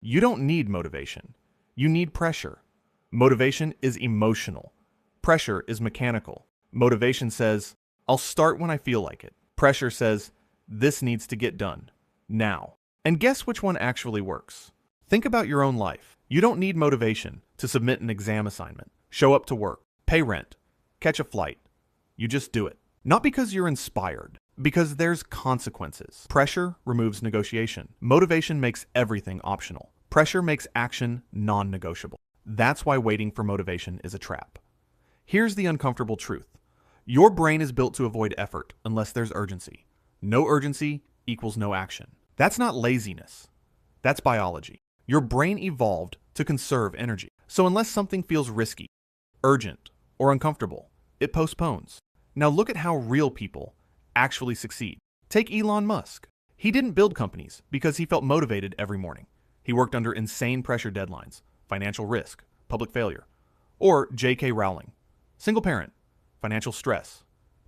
You don't need motivation. You need pressure. Motivation is emotional. Pressure is mechanical. Motivation says, I'll start when I feel like it. Pressure says, this needs to get done. Now. And guess which one actually works? Think about your own life. You don't need motivation to submit an exam assignment, show up to work, pay rent, catch a flight. You just do it. Not because you're inspired, because there's consequences. Pressure removes negotiation. Motivation makes everything optional. Pressure makes action non-negotiable. That's why waiting for motivation is a trap. Here's the uncomfortable truth. Your brain is built to avoid effort unless there's urgency. No urgency equals no action. That's not laziness. That's biology. Your brain evolved to conserve energy. So unless something feels risky, urgent, or uncomfortable, it postpones. Now look at how real people actually succeed. Take Elon Musk. He didn't build companies because he felt motivated every morning. He worked under insane pressure deadlines, financial risk, public failure. Or J.K. Rowling. Single parent, financial stress,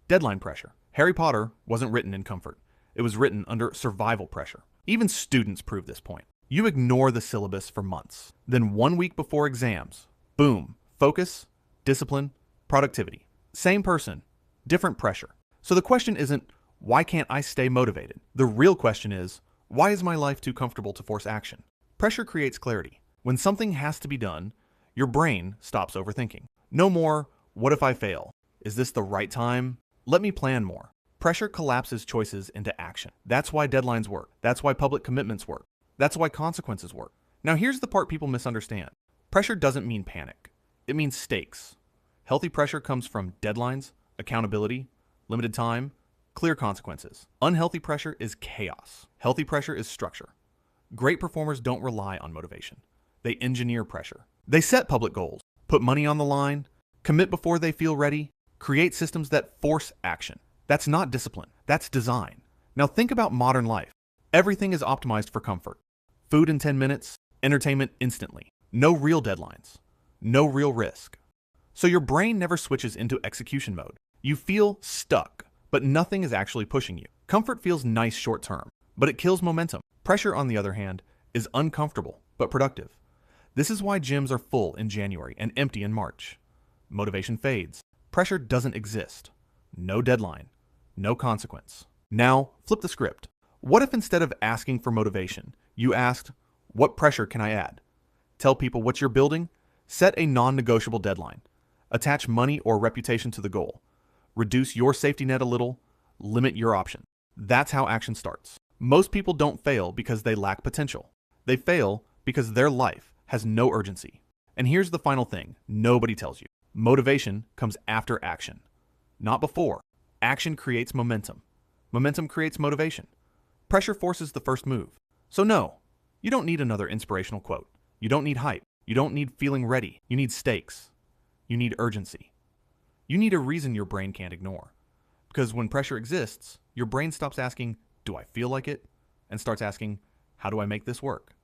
deadline pressure. Harry Potter wasn't written in comfort. It was written under survival pressure. Even students prove this point. You ignore the syllabus for months. Then 1 week before exams, boom, focus, discipline, productivity. Same person, different pressure. So the question isn't, why can't I stay motivated? The real question is, why is my life too comfortable to force action? Pressure creates clarity. When something has to be done, your brain stops overthinking. No more, what if I fail? Is this the right time? Let me plan more. Pressure collapses choices into action. That's why deadlines work. That's why public commitments work. That's why consequences work. Now here's the part people misunderstand. Pressure doesn't mean panic. It means stakes. Healthy pressure comes from deadlines, accountability, limited time, clear consequences. Unhealthy pressure is chaos. Healthy pressure is structure. Great performers don't rely on motivation. They engineer pressure. They set public goals, put money on the line, commit before they feel ready, create systems that force action. That's not discipline. That's design. Now think about modern life. Everything is optimized for comfort. Food in 10 minutes, entertainment instantly. No real deadlines. No real risk. So your brain never switches into execution mode. You feel stuck, but nothing is actually pushing you. Comfort feels nice short term, but it kills momentum. Pressure, on the other hand, is uncomfortable, but productive. This is why gyms are full in January and empty in March. Motivation fades. Pressure doesn't exist. No deadline. No consequence. Now, flip the script. What if instead of asking for motivation, you asked, what pressure can I add? Tell people what you're building. Set a non-negotiable deadline. Attach money or reputation to the goal. Reduce your safety net a little. Limit your options. That's how action starts. Most people don't fail because they lack potential. They fail because their life has no urgency. And here's the final thing nobody tells you. Motivation comes after action, not before. Action creates momentum. Momentum creates motivation. Pressure forces the first move. So no, you don't need another inspirational quote. You don't need hype. You don't need feeling ready. You need stakes. You need urgency. You need a reason your brain can't ignore. Because when pressure exists, your brain stops asking, do I feel like it? And starts asking, how do I make this work?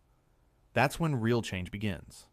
That's when real change begins.